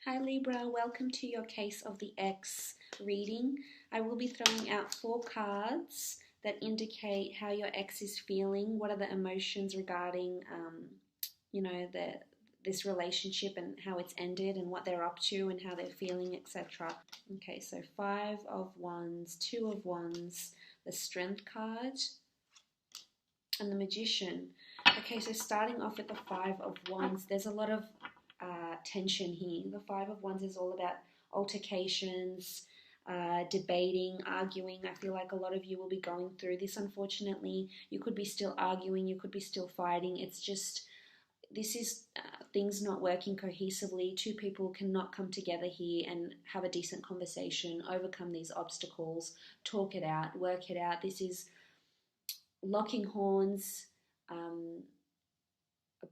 Hi Libra, welcome to your Case of the Ex reading. I will be throwing out 4 cards that indicate how your ex is feeling, what are the emotions regarding, you know, this relationship and how it's ended and what they're up to and how they're feeling, etc. Okay, so 5 of Wands, 2 of Wands, the Strength card, and the Magician. Okay, so starting off with the 5 of Wands, there's a lot of tension here. The 5 of Wands is all about altercations, debating, arguing. I feel like a lot of you will be going through this, unfortunately. You could be still arguing, you could be still fighting. It's just, this is things not working cohesively. 2 people cannot come together here and have a decent conversation, overcome these obstacles, talk it out, work it out. This is locking horns,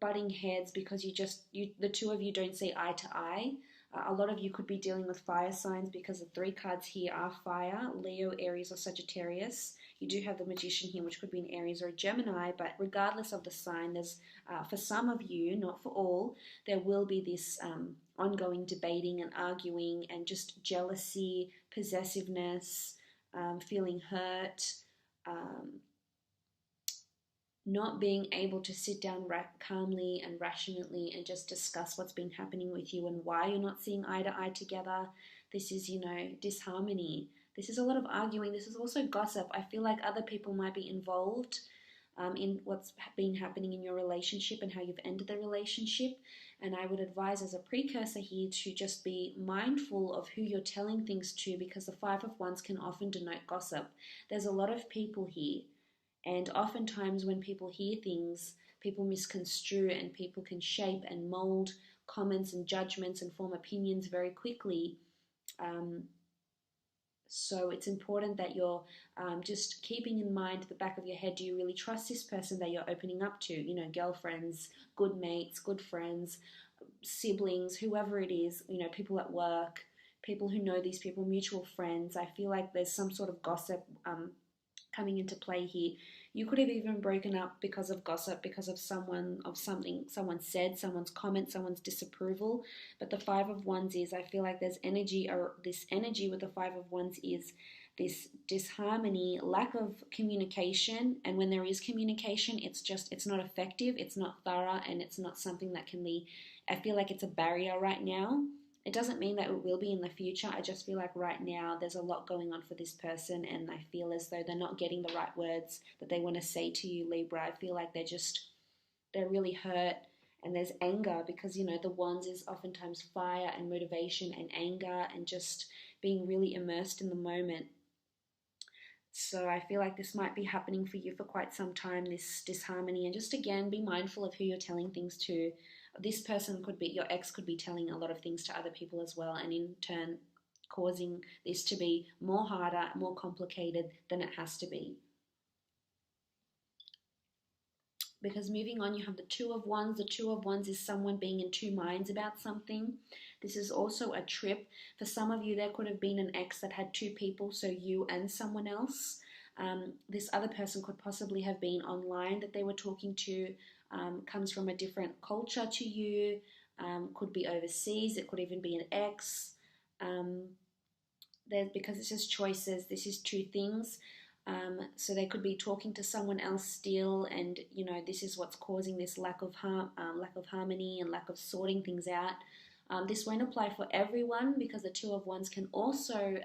butting heads because the 2 of you don't see eye to eye. A lot of you could be dealing with fire signs because the 3 cards here are fire: Leo, Aries, or Sagittarius. You do have the Magician here, which could be an Aries or a Gemini, but regardless of the sign, there's for some of you, not for all, there will be this ongoing debating and arguing and just jealousy, possessiveness, feeling hurt, not being able to sit down calmly and rationally and just discuss what's been happening with you and why you're not seeing eye to eye together. This is, disharmony. This is a lot of arguing. This is also gossip. I feel like other people might be involved in what's been happening in your relationship and how you've ended the relationship. And I would advise as a precursor here to just be mindful of who you're telling things to, because the 5 of Wands can often denote gossip. There's a lot of people here. And oftentimes when people hear things, people misconstrue and people can shape and mold comments and judgments and form opinions very quickly. So it's important that you're just keeping in mind at the back of your head, do you really trust this person that you're opening up to? Girlfriends, good mates, good friends, siblings, whoever it is, people at work, people who know these people, mutual friends. I feel like there's some sort of gossip coming into play here. You could have even broken up because of gossip, because of something someone said, someone's comment, someone's disapproval. But the 5 of Wands is, I feel like there's energy, or this energy with the 5 of Wands is this disharmony, lack of communication. And when there is communication, it's not effective, it's not thorough, and it's not something that can be, I feel like it's a barrier right now. It doesn't mean that it will be in the future. I just feel like right now there's a lot going on for this person, and I feel as though they're not getting the right words that they want to say to you, Libra. I feel like they're really hurt, and there's anger because, the Wands is oftentimes fire and motivation and anger and just being really immersed in the moment. So I feel like this might be happening for you for quite some time, this disharmony. And just again, be mindful of who you're telling things to. This person could be, your ex could be telling a lot of things to other people as well, and in turn causing this to be more harder, more complicated than it has to be. Because moving on, you have the 2 of Wands. The 2 of Wands is someone being in 2 minds about something. This is also a trip. For some of you, there could have been an ex that had 2 people, so you and someone else. This other person could possibly have been online that they were talking to, comes from a different culture to you, could be overseas, it could even be an ex. Because this is choices, this is 2 things. So they could be talking to someone else still, and this is what's causing this lack of harmony and lack of sorting things out. This won't apply for everyone, because the 2 of Wands can also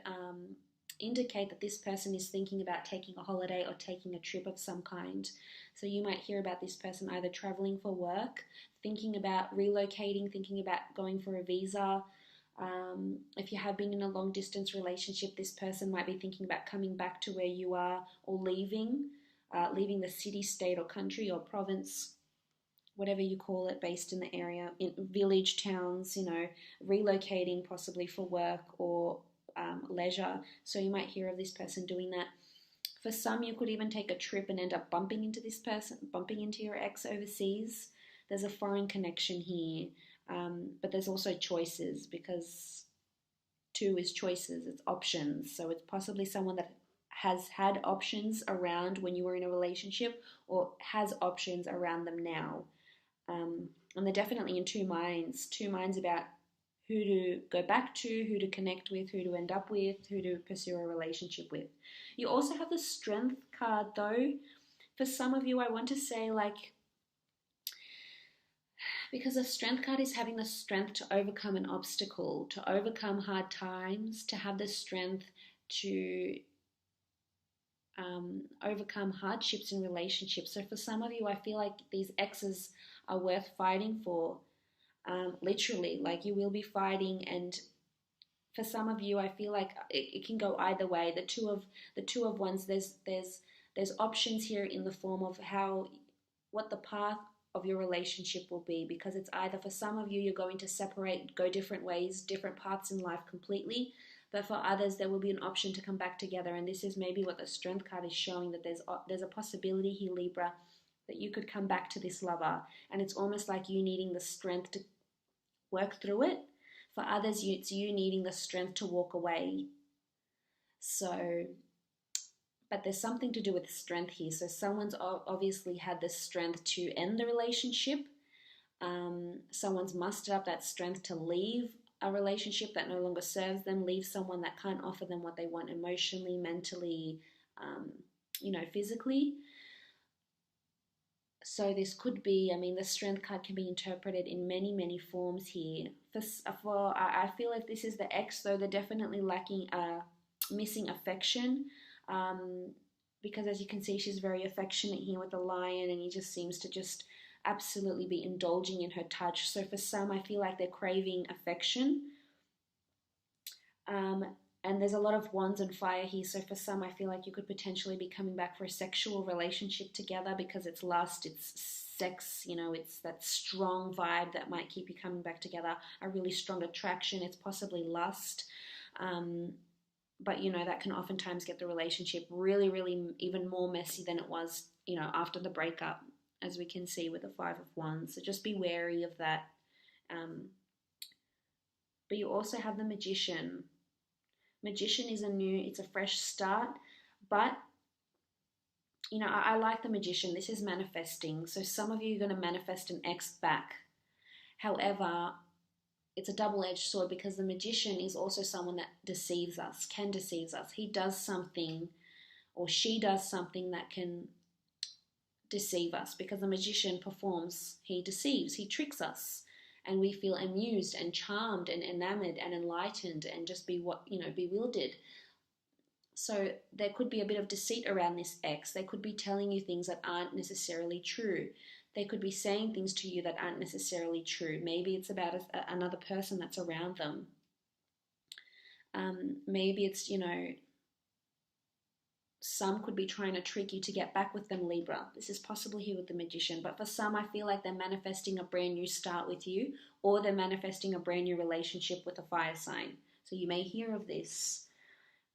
indicate that this person is thinking about taking a holiday or taking a trip of some kind. So you might hear about this person either traveling for work, thinking about relocating, thinking about going for a visa. If you have been in a long distance relationship, this person might be thinking about coming back to where you are, or leaving the city, state, or country, or province, whatever you call it, based in the area, in village, towns, relocating possibly for work or leisure. So you might hear of this person doing that. For some, you could even take a trip and end up bumping into this person, bumping into your ex overseas. There's a foreign connection here. But there's also choices, because 2 is choices, it's options. So it's possibly someone that has had options around when you were in a relationship, or has options around them now. And they're definitely in 2 minds about who to go back to, who to connect with, who to end up with, who to pursue a relationship with. You also have the Strength card though. For some of you, I want to say, like, because the Strength card is having the strength to overcome an obstacle, to overcome hard times, to have the strength to overcome hardships in relationships. So for some of you, I feel like these exes are worth fighting for. Literally, like you will be fighting, and for some of you, I feel like it can go either way. The two of wands, there's options here in the form of what the path of your relationship will be, because it's either, for some of you, you're going to separate, go different ways, different paths in life completely, but for others there will be an option to come back together. And this is maybe what the Strength card is showing, that there's a possibility here, Libra, that you could come back to this lover, and it's almost like you needing the strength to work through it. For others, it's you needing the strength to walk away. So, but there's something to do with strength here. So someone's obviously had the strength to end the relationship. Someone's mustered up that strength to leave a relationship that no longer serves them, leave someone that can't offer them what they want emotionally, mentally, physically. So this could be, the Strength card can be interpreted in many, many forms here. I feel like this is the ex, though they're definitely lacking missing affection, because as you can see, she's very affectionate here with the Lion, and he just seems to just absolutely be indulging in her touch. So for some, I feel like they're craving affection. And there's a lot of Wands and Fire here, so for some, I feel like you could potentially be coming back for a sexual relationship together, because it's lust, it's sex, it's that strong vibe that might keep you coming back together, a really strong attraction, it's possibly lust. But, that can oftentimes get the relationship really, really even more messy than it was, after the breakup, as we can see with the Five of Wands. So just be wary of that. But you also have the Magician. Magician is it's a fresh start, but I like the Magician. This is manifesting. So some of you are going to manifest an ex back. However, it's a double-edged sword, because the Magician is also someone that deceives us, can deceive us. He does something, or she does something that can deceive us, because the Magician performs, he deceives, he tricks us. And we feel amused and charmed and enamored and enlightened and just bewildered. So there could be a bit of deceit around this ex. They could be telling you things that aren't necessarily true. They could be saying things to you that aren't necessarily true. Maybe it's about another person that's around them. Maybe it's, some could be trying to trick you to get back with them, Libra. This is possibly here with the Magician. But for some, I feel like they're manifesting a brand new start with you, or they're manifesting a brand new relationship with a fire sign. So you may hear of this.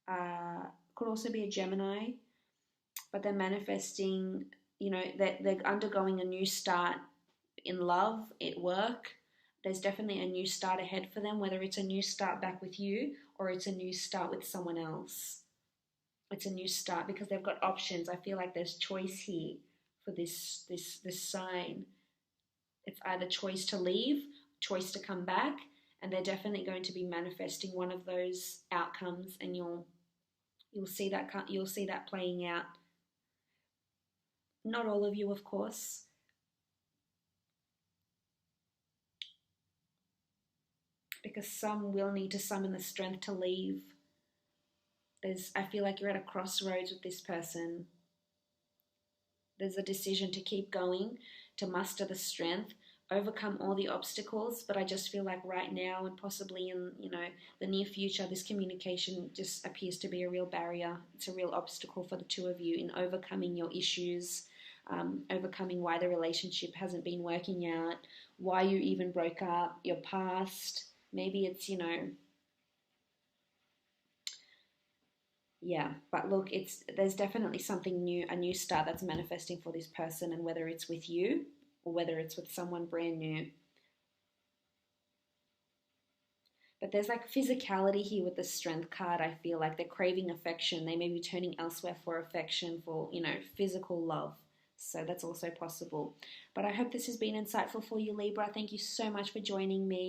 Could also be a Gemini, but they're manifesting, they're undergoing a new start in love, at work. There's definitely a new start ahead for them, whether it's a new start back with you or it's a new start with someone else. It's a new start because they've got options. I feel like there's choice here for this sign. It's either choice to leave, choice to come back, and they're definitely going to be manifesting one of those outcomes, and you'll see that playing out. Not all of you, of course. Because some will need to summon the strength to leave. I feel like you're at a crossroads with this person. There's a decision to keep going, to muster the strength, overcome all the obstacles, but I just feel like right now and possibly in the near future, this communication just appears to be a real barrier. It's a real obstacle for the two of you in overcoming your issues, overcoming why the relationship hasn't been working out, why you even broke up, your past. Maybe it's, yeah, but look, there's definitely something new, a new start that's manifesting for this person, and whether it's with you or whether it's with someone brand new. But there's like physicality here with the Strength card. I feel like they're craving affection. They may be turning elsewhere for affection, for, physical love. So that's also possible. But I hope this has been insightful for you, Libra. Thank you so much for joining me.